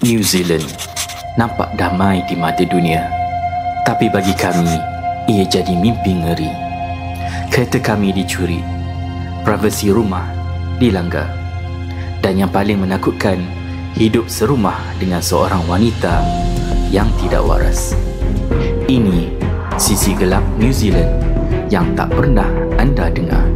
New Zealand nampak damai di mata dunia, tapi bagi kami ia jadi mimpi ngeri. Kereta kami dicuri, privasi rumah dilanggar, dan yang paling menakutkan, hidup serumah dengan seorang wanita yang tidak waras. Ini sisi gelap New Zealand yang tak pernah anda dengar.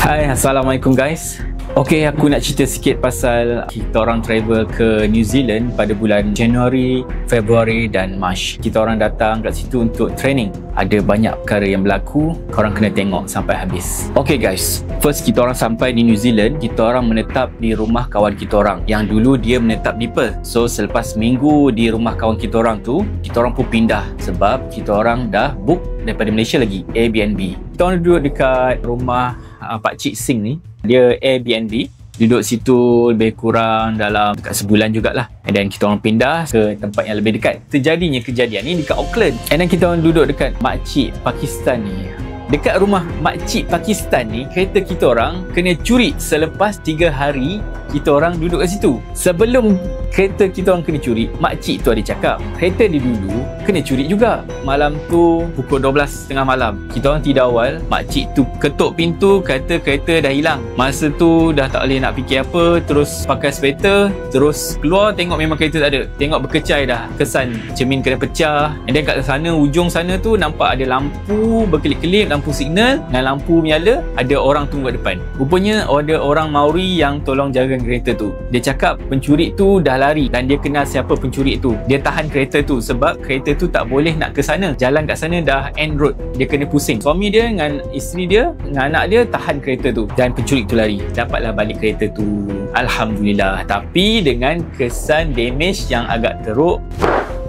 Hai, Assalamualaikum guys. Okay, aku nak cerita sikit pasal kita orang travel ke New Zealand pada bulan Januari, Februari dan Mac. Kita orang datang kat situ untuk training. Ada banyak perkara yang berlaku, korang kena tengok sampai habis. Okay guys, first kita orang sampai di New Zealand, kita orang menetap di rumah kawan kita orang yang dulu dia menetap di Perth. So selepas minggu di rumah kawan kita orang tu, kita orang pun pindah sebab kita orang dah book daripada Malaysia lagi Airbnb. Kita orang duduk dekat rumah Pak Cik Sing ni. Dia Airbnb, duduk situ lebih kurang dalam dekat sebulan jugalah. And then kita orang pindah ke tempat yang lebih dekat. Terjadinya kejadian ni dekat Auckland. And then kita orang duduk dekat makcik Pakistan ni. Dekat rumah makcik Pakistan ni, kereta kita orang kena curi selepas 3 hari kita orang duduk kat situ. Sebelum kereta kita orang kena curi, makcik tu ada cakap kereta dia dulu kena curi juga. Malam tu pukul 12.30 malam. Kita orang tidur awal, makcik tu ketuk pintu, kata kereta dah hilang. Masa tu dah tak boleh nak fikir apa, terus pakai sweater, terus keluar tengok memang kereta tak ada. Tengok berkecai dah, kesan cermin kena pecah. And then kat sana, ujung sana tu nampak ada lampu berkelip-kelip, lampu signal dengan lampu menyala, ada orang tunggu kat depan. Rupanya ada orang Maori yang tolong jaga kereta tu. Dia cakap pencuri tu dah lari dan dia kenal siapa pencuri tu. Dia tahan kereta tu sebab kereta tu tak boleh nak ke sana. Jalan kat sana dah end road. Dia kena pusing. Suami dia dengan isteri dia dengan anak dia tahan kereta tu dan pencuri tu lari. Dapatlah balik kereta tu. Alhamdulillah. Tapi dengan kesan damage yang agak teruk.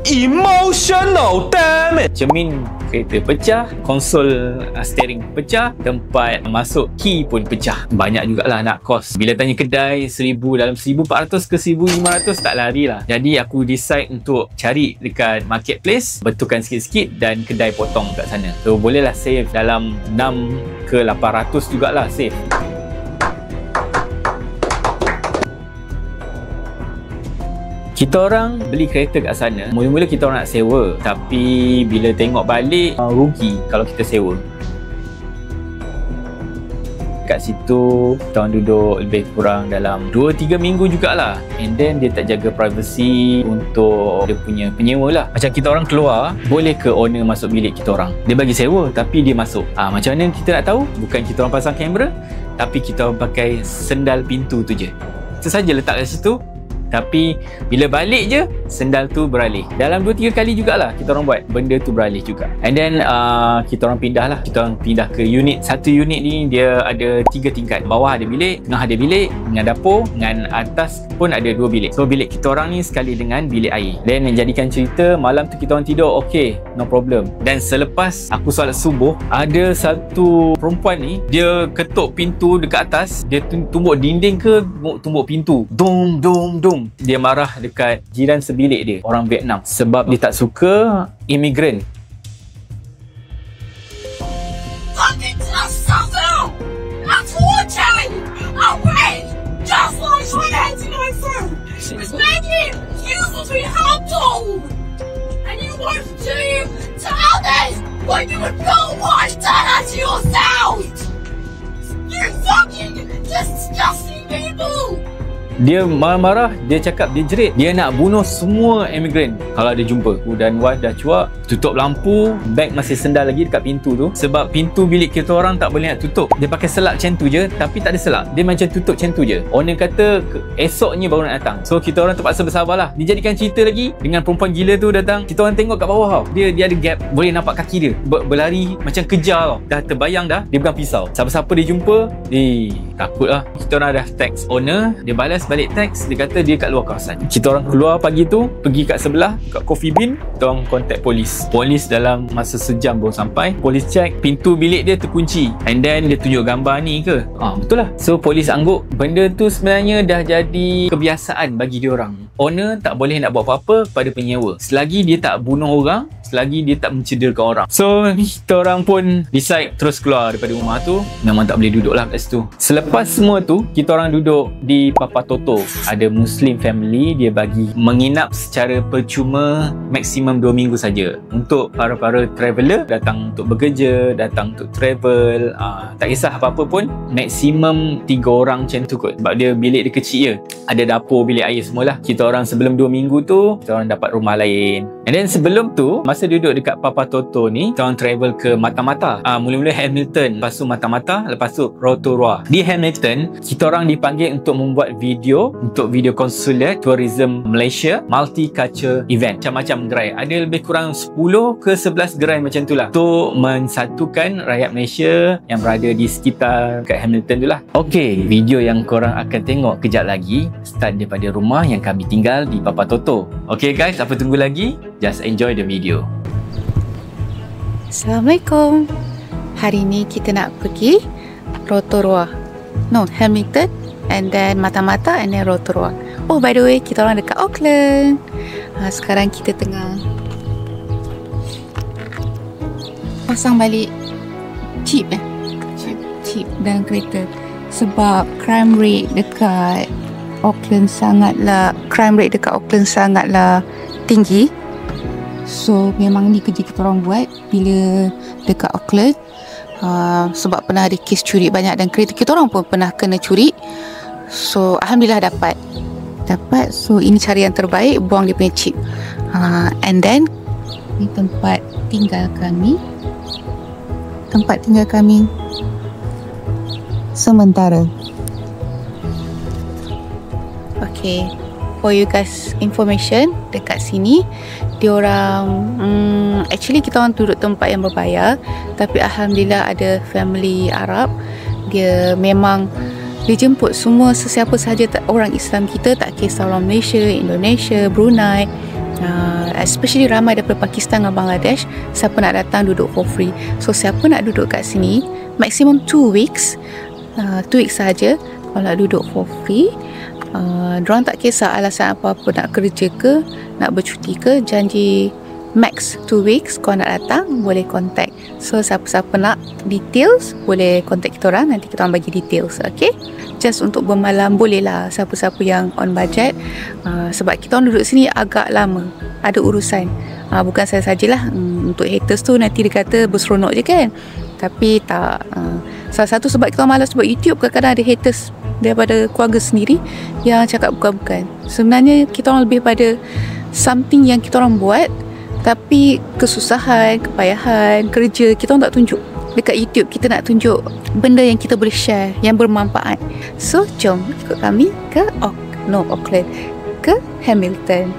Emotional damage. Cermin kereta pecah, konsol steering pecah, tempat masuk key pun pecah. Banyak jugalah nak kos. Bila tanya kedai, 1000 dalam 1400 ke 1500 tak lari lah. Jadi aku decide untuk cari dekat marketplace, betulkan sikit-sikit dan kedai potong kat sana. So bolehlah save dalam 6 ke 800 jugalah save. Kita orang beli kereta kat sana, mula-mula kita orang nak sewa, tapi bila tengok balik rugi kalau kita sewa. Kat situ kita orang duduk lebih kurang dalam 2-3 minggu jugalah. And then dia tak jaga privacy untuk dia punya penyewa lah. Macam kita orang keluar, boleh ke owner masuk bilik kita orang? Dia bagi sewa tapi dia masuk. Macam mana kita nak tahu? Bukan kita orang pasang kamera, tapi kita orang pakai sendal pintu tu je. Itu saja letak kat situ. Tapi bila balik je, sendal tu beralih. Dalam 2-3 kali jugalah kita orang buat benda tu beralih juga. And then kita orang pindah lah. Kita orang pindah ke unit. Satu unit ni dia ada 3 tingkat. Bawah ada bilik, tengah ada bilik, dengan dapur, dengan atas pun ada 2 bilik. So bilik kita orang ni sekali dengan bilik air. Dan menjadikan cerita, malam tu kita orang tidur okay, no problem. Dan selepas aku solat subuh, ada satu perempuan ni, dia ketuk pintu dekat atas. Dia tumbuk dinding ke tumbuk pintu. Dum dum dum. Dia marah dekat jiran sebilik dia, orang Vietnam, sebab dia tak suka imigran. Fucking just yourself! That's what I'm telling you! I wait! Just like my head in my phone! It's making you to be humble! And you won't do to others what you would not want done to yourself! You fucking disgusting people! Dia marah-marah, dia cakap, dia jerit, dia nak bunuh semua imigran kalau dia jumpa. Dan wife dah cuak, tutup lampu, beg masih sendal lagi dekat pintu tu. Sebab pintu bilik kita orang tak boleh nak tutup. Dia pakai selap macam tu je, tapi tak ada selap. Dia macam tutup macam tu je. Owner kata esoknya baru nak datang. So kita orang terpaksa bersabar lah. Dijadikan cerita lagi dengan perempuan gila tu datang. Kita orang tengok kat bawah tau, dia ada gap, boleh nampak kaki dia berlari macam kejar tau. Dah terbayang dah, dia pegang pisau. Siapa-siapa dia jumpa, takut lah. Kita orang dah text owner, dia balas balik teks, dia kata dia kat luar kawasan. Kita orang keluar pagi tu, pergi kat sebelah, kat Coffee Bean, kita orang contact polis. Polis dalam masa sejam baru sampai. Polis check, pintu bilik dia terkunci. And then dia tunjuk gambar ni ke? Betul lah. So polis angguk benda tu sebenarnya dah jadi kebiasaan bagi dia orang. Owner tak boleh nak buat apa-apa pada penyewa. Selagi dia tak bunuh orang, selagi dia tak mencederakan orang. So kita orang pun decide terus keluar daripada rumah tu. Memang tak boleh duduk lah kat situ. Selepas semua tu, kita orang duduk di Papa Toto. Ada Muslim family, dia bagi menginap secara percuma maksimum 2 minggu saja. Untuk para-para traveller datang untuk bekerja, datang untuk travel, tak kisah apa-apa pun, maksimum 3 orang macam tu kot. Sebab dia bilik dia kecil je. Ada dapur, bilik air semualah. Kita orang sebelum 2 minggu tu, kita orang dapat rumah lain. And then sebelum tu, masa duduk dekat Papa Toto ni, kita orang travel ke Mata-Mata. Mula-mula Hamilton, lepas tu Mata-Mata, lepas tu Rotorua. Di Hamilton, kita orang dipanggil untuk membuat video, untuk video konsulat Tourism Malaysia Multicultural Event. Macam-macam gerai. Ada lebih kurang 10 ke 11 gerai macam tu lah. Untuk mensatukan rakyat Malaysia yang berada di sekitar kat Hamilton tu lah. Okay, video yang korang akan tengok kejap lagi start daripada rumah yang kami tinggal di Papa Toto. Okay guys, apa tunggu lagi? Just enjoy the video. Assalamualaikum. Hari ni kita nak pergi Rotorua. No, Hamilton and then Mata-Mata and then Rotorua. Oh, by the way, kita orang dekat Auckland. Sekarang kita tengah pasang balik chip dalam kereta. Sebab crime rate dekat Auckland sangatlah tinggi. So memang ni kerja kita orang buat bila dekat Auckland. Sebab pernah ada kes curi banyak dan kereta kita orang pun pernah kena curi. So alhamdulillah dapat. So ini cara yang terbaik, buang dia punya chip. And then ni tempat tinggal kami sementara. Okay, for you guys information, dekat sini diorang actually kita orang duduk tempat yang berbayar, tapi alhamdulillah ada family Arab. Dia memang dia jemput semua sesiapa sahaja orang Islam kita, tak kisah orang Malaysia, Indonesia, Brunei, especially ramai daripada Pakistan dan Bangladesh. Siapa nak datang duduk for free. So siapa nak duduk kat sini maximum 2 weeks, 2 weeks sahaja. Kalau nak duduk for free, diorang tak kisah alasan apa-apa, nak kerja ke, nak bercuti ke, janji max 2 weeks. Kalau nak datang boleh contact. So siapa-siapa nak details boleh contact kita orang, nanti kita orang bagi details. Okay, just untuk bermalam boleh lah, siapa-siapa yang on budget. Sebab kita orang duduk sini agak lama, ada urusan. Bukan saya sajalah, untuk haters tu nanti dia kata berseronok je kan, tapi tak. Salah satu sebab kita orang malas buat YouTube, kadang-kadang ada haters daripada keluarga sendiri yang cakap bukan-bukan. Sebenarnya kita orang lebih pada something yang kita orang buat, tapi kesusahan, kepayahan, kerja kita orang tak tunjuk. Dekat YouTube kita nak tunjuk benda yang kita boleh share, yang bermanfaat. So jom ikut kami ke Auckland, ke Hamilton.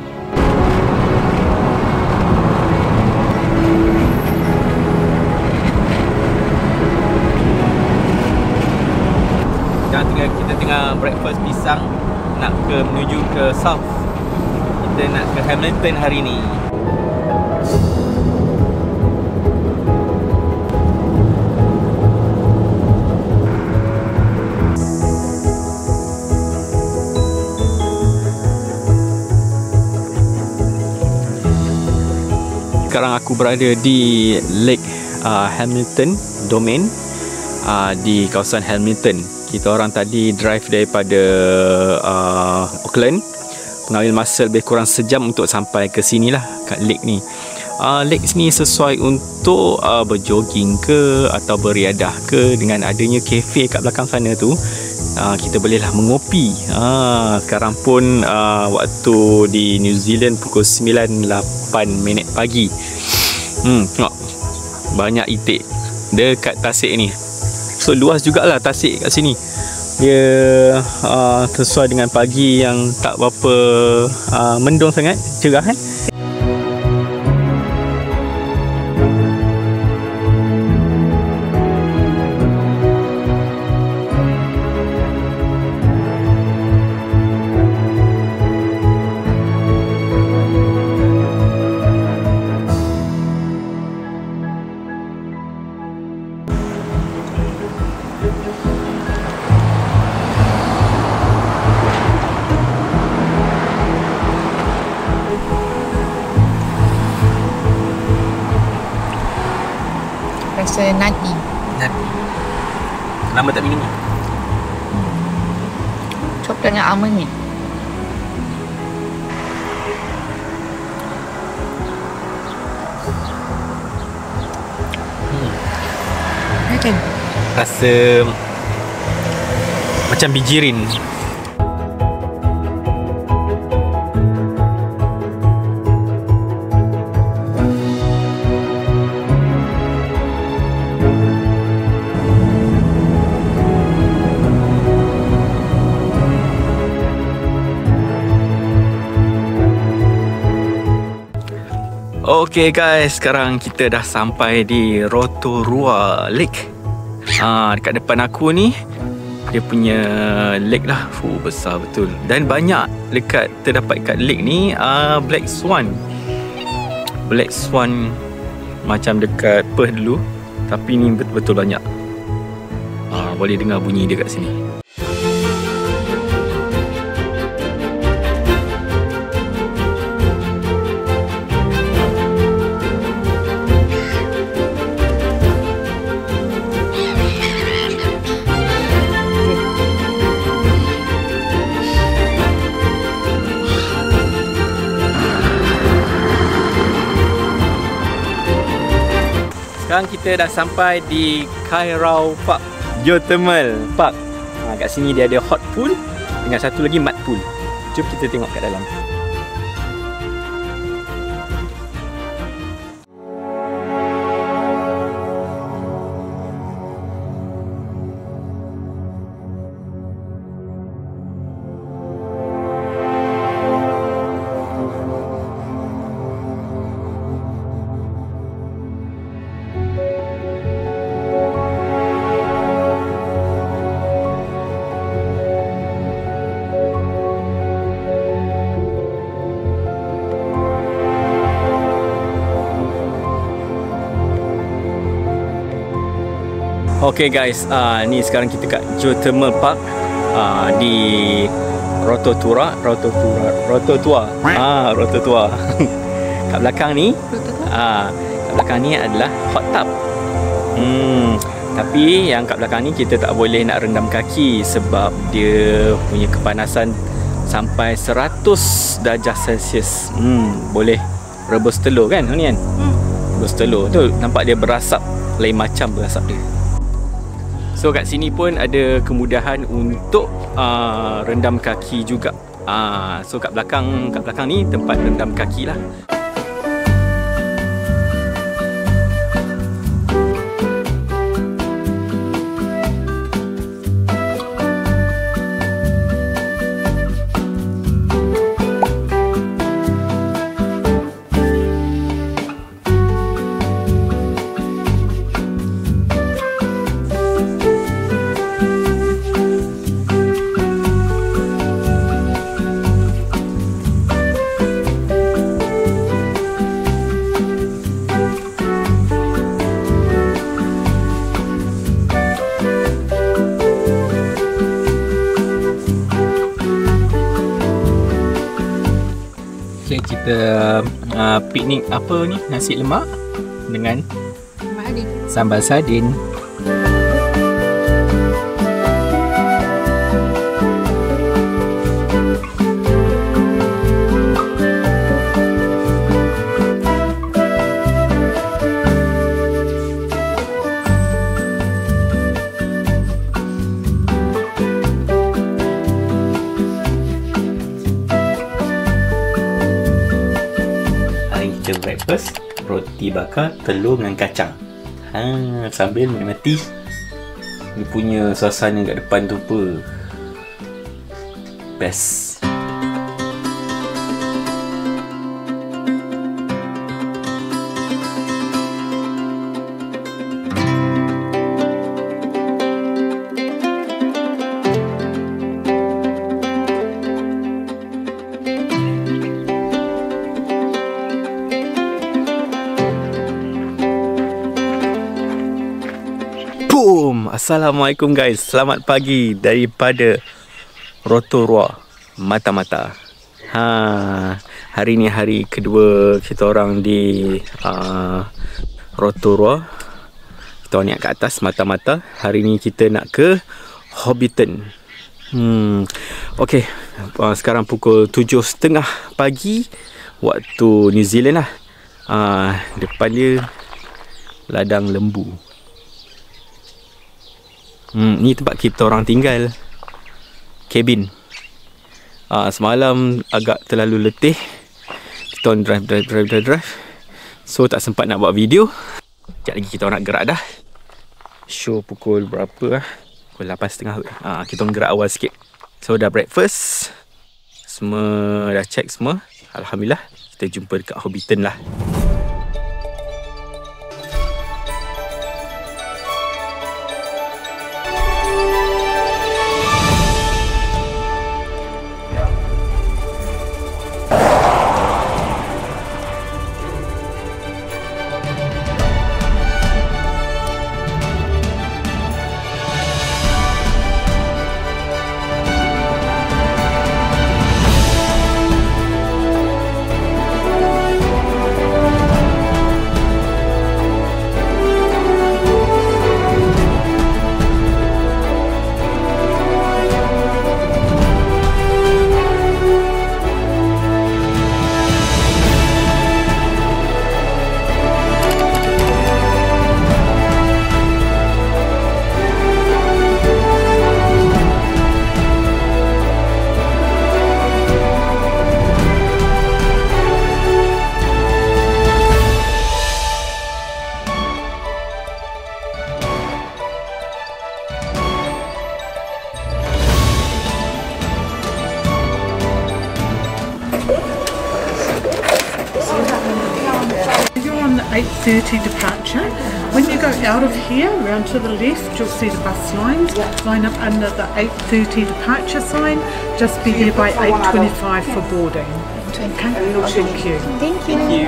Kita tengah breakfast pisang, nak menuju ke South. Kita nak ke Hamilton hari ni. Sekarang aku berada di Lake Hamilton Domain, di kawasan Hamilton. Kita orang tadi drive daripada Auckland, mengambil masa lebih kurang sejam untuk sampai ke sini lah, kat lake ni. Lake ni sesuai untuk berjogging ke atau beriadah ke. Dengan adanya kafe kat belakang sana tu, kita bolehlah mengopi. Sekarang pun waktu di New Zealand pukul 9.08 pagi. Tengok, banyak itik dekat tasik ni. So luas jugalah tasik kat sini. Dia sesuai dengan pagi yang tak berapa mendung sangat, cerah kan. rasa nutty. Nanti. Lama tak minum ni? Coklat dengan almond ni. Kan? Rasa macam bijirin. Okay guys, sekarang kita dah sampai di Rotorua Lake. Dekat depan aku ni dia punya lake lah. Besar betul. Dan banyak terdapat kat lake ni Black Swan. Black Swan macam dekat Perth dulu, tapi ni betul-betul banyak. Boleh dengar bunyi dia kat sini. Sekarang kita dah sampai di Kairau Park, Geothermal Park. Kat sini dia ada hot pool dengan satu lagi mud pool. Jom kita tengok kat dalam. Okay guys, ni sekarang kita kat Geothermal Park di Rotorua. Kat belakang ni, kat belakang ni adalah hot tub. Tapi yang kat belakang ni kita tak boleh nak rendam kaki sebab dia punya kepanasan sampai 100 darjah Celsius. Boleh rebus telur kan ni kan? Rebus telur tu nampak dia berasap, lain macam berasap dia. So kat sini pun ada kemudahan untuk rendam kaki juga. So kat belakang ni tempat rendam kaki lah. Kita piknik apa ni, nasi lemak dengan sambal sardin. Breakfast, roti bakar, telur dengan kacang. Sambil menikmati dia punya suasana kat depan tu pun best. Assalamualaikum guys, selamat pagi daripada Rotorua mata-mata. Hari ni hari kedua kita orang di Rotorua. Kita naik ke atas mata-mata. Hari ni kita nak ke Hobbiton. Okey, sekarang pukul 7.30 pagi waktu New Zealand lah. Depan dia ladang lembu. Ni tempat kita orang tinggal, kabin. Semalam agak terlalu letih. Kita on drive. So tak sempat nak buat video. Sekejap lagi kita orang nak gerak dah. Show pukul berapa lah? Pukul 8.30 kot. Kita orang gerak awal sikit. So dah breakfast. Semua dah check semua. Alhamdulillah. Kita jumpa dekat Hobbiton lah. You're on the 8:30 departure. When you go out of here, round to the left, you'll see the bus lines. Line up under the 8:30 departure sign. Just be there by 8:25 for boarding. Okay, thank you. Thank you.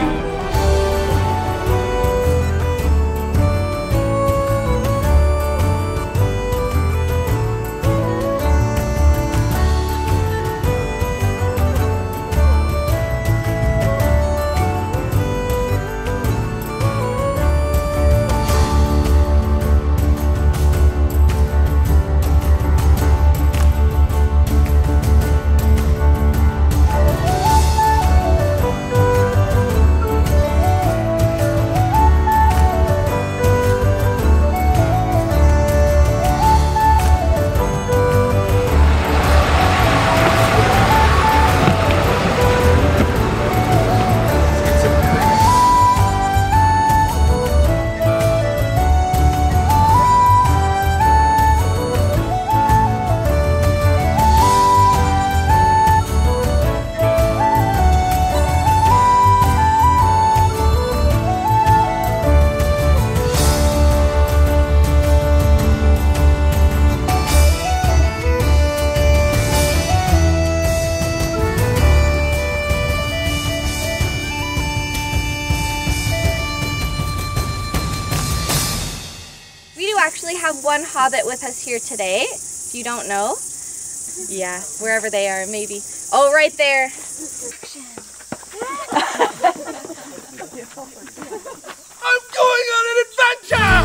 Actually have one hobbit with us here today. If you don't know, yeah, wherever they are, maybe. Oh, right there. I'm going on an adventure!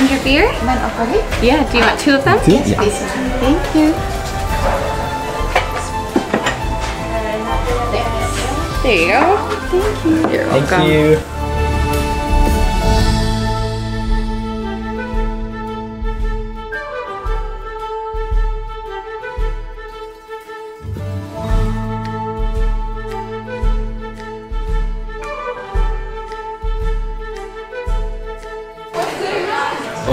ginger beer? Non-alcoholic? Yeah, do you want 2 of them? Two? Yeah. Please. Thank you. There you go. Thank you. You're Thank welcome. you.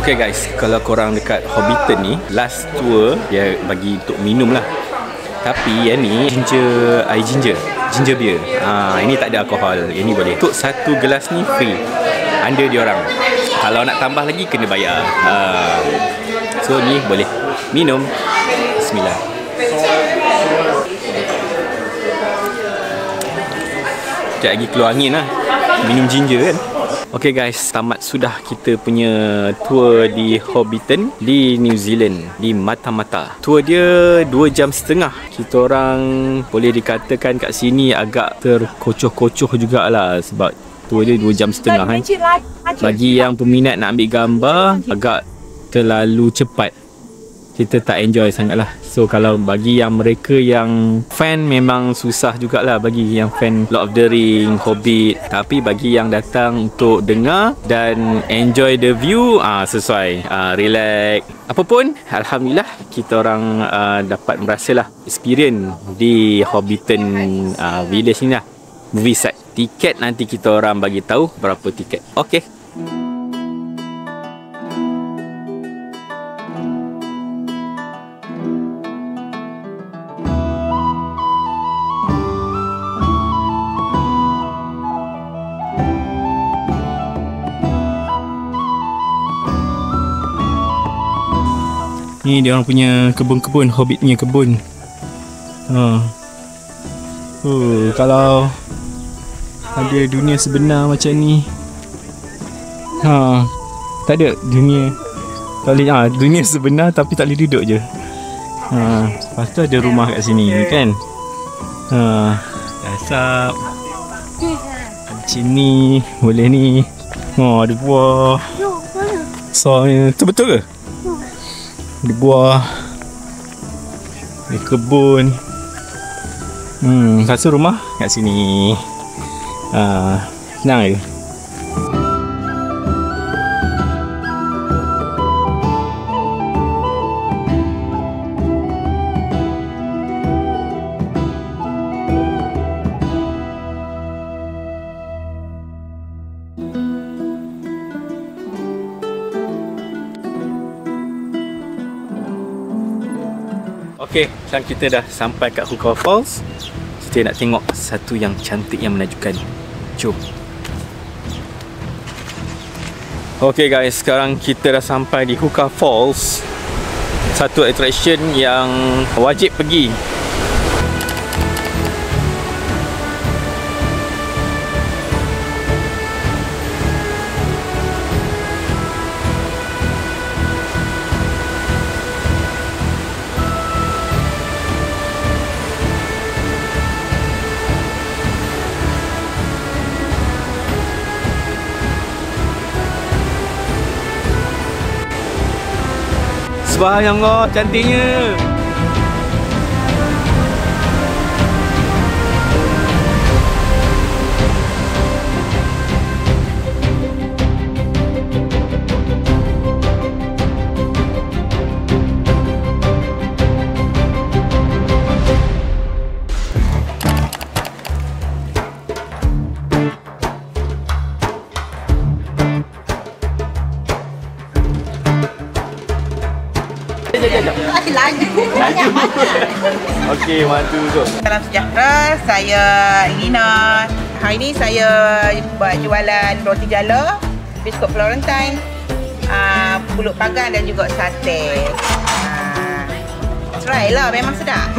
Okay guys, kalau korang dekat Hobbiton ni, last tour dia bagi untuk minum lah. Tapi yang ni air ginger beer. Ini tak ada alkohol. Ini boleh. Untuk 1 gelas ni free under diorang. Kalau nak tambah lagi kena bayar. So ni boleh minum. Bismillah. Sekejap lagi keluar angin lah. Minum ginger kan. Okay guys, tamat sudah kita punya tour di Hobbiton di New Zealand, di Mata-Mata. Tour dia 2 jam setengah. Kita orang boleh dikatakan kat sini agak terkocoh-kocoh jugalah sebab tour dia 2 jam setengah kan. Bagi yang peminat nak ambil gambar, agak terlalu cepat. Kita tak enjoy sangat lah. So kalau bagi yang mereka yang fan, memang susah jugalah bagi yang fan Lord of the Ring, Hobbit. Tapi bagi yang datang untuk dengar dan enjoy the view, sesuai, relax. Apapun, Alhamdulillah kita orang dapat merasalah experience di Hobbiton Village ni lah, movie site. Tiket nanti kita orang bagi tahu berapa tiket. Okay. Ni dia orang punya kebun-kebun, Hobbit punya kebun. Kalau ada dunia sebenar macam ni, tak ada dunia. Dunia sebenar tapi tak boleh duduk je. Lepas tu ada rumah kat sini kan. Asap macam ni, boleh ni. Ada buah. Soalnya tu betul ke? Ada buah, ada kebun. Rasa rumah kat sini. Senang je. Okay, sekarang kita dah sampai kat Huka Falls. Kita nak tengok satu yang cantik yang menakjubkan. Jom. Okay guys, sekarang kita dah sampai di Huka Falls. Satu attraction yang wajib pergi. Subhanallah, cantiknya. Okey, 1, 2, go. Salam sejahtera, saya Rina. Hari ni saya buat jualan roti jala, biskut Florentine, pulut panggang dan juga sate. Try lah, memang sedap.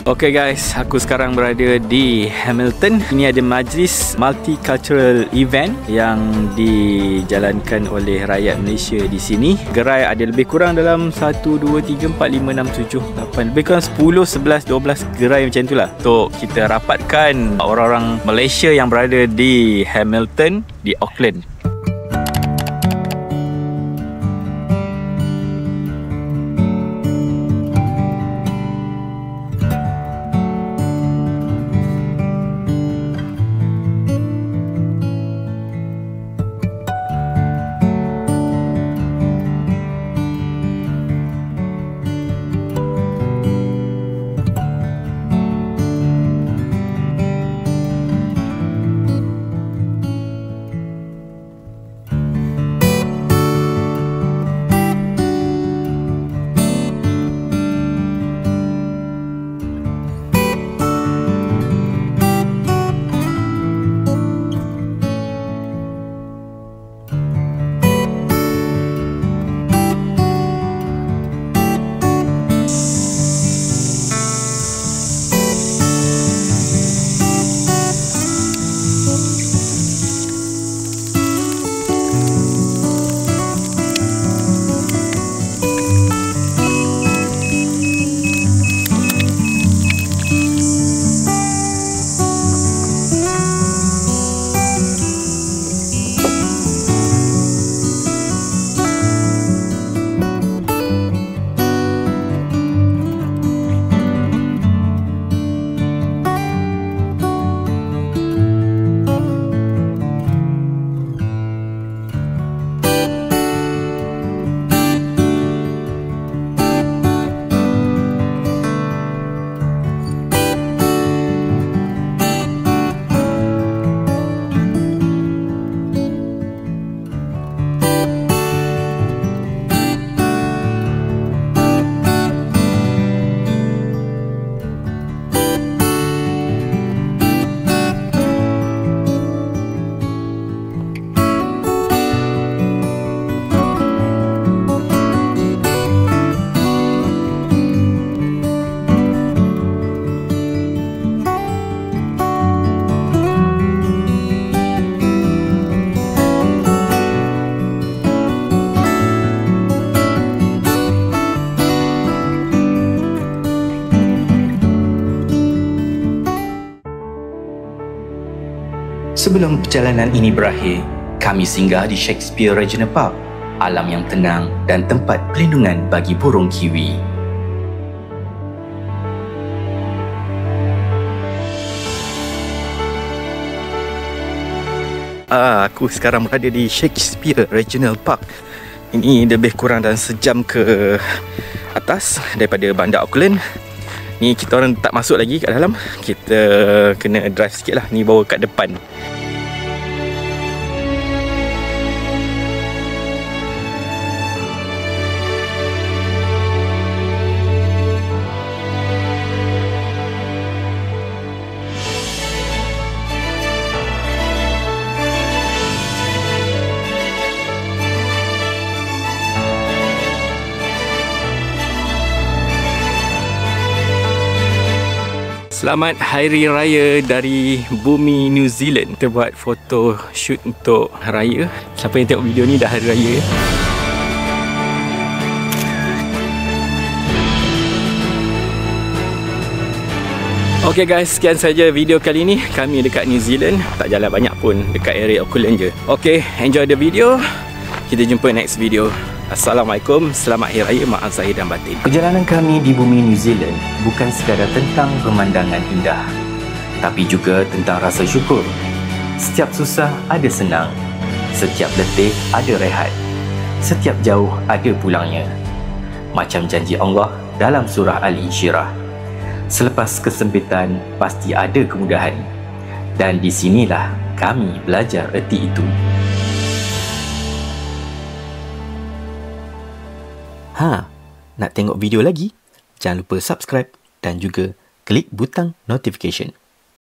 Okay guys, aku sekarang berada di Hamilton. Ini ada majlis multicultural event yang dijalankan oleh rakyat Malaysia di sini. Gerai ada lebih kurang dalam 1, 2, 3, 4, 5, 6, 7, 8, lebih kurang 10, 11, 12 gerai macam itulah untuk kita rapatkan orang-orang Malaysia yang berada di Hamilton, di Auckland. Sebelum perjalanan ini berakhir, kami singgah di Shakespeare Regional Park, alam yang tenang dan tempat pelindungan bagi burung kiwi. Aku sekarang berada di Shakespeare Regional Park. Ini lebih kurang dalam sejam ke atas daripada bandar Auckland. Ni kita orang tak masuk lagi kat dalam. Kita kena drive sikit lah. Ni bawa kat depan. Selamat Hari Raya dari bumi New Zealand. Kita buat foto shoot untuk raya. Siapa yang tengok video ni dah Hari Raya. Okay guys, sekian saja video kali ni. Kami dekat New Zealand. Tak jalan banyak pun, dekat area Auckland je. Okay, enjoy the video. Kita jumpa next video. Assalamualaikum, selamat Hari Raya, maaf zahir dan batin. Perjalanan kami di bumi New Zealand bukan sekadar tentang pemandangan indah, tapi juga tentang rasa syukur. Setiap susah ada senang, setiap letih ada rehat, setiap jauh ada pulangnya. Macam janji Allah dalam surah Al-Insyirah, selepas kesempitan pasti ada kemudahan. Dan di sinilah kami belajar erti itu. Nak tengok video lagi? Jangan lupa subscribe dan juga klik butang notification.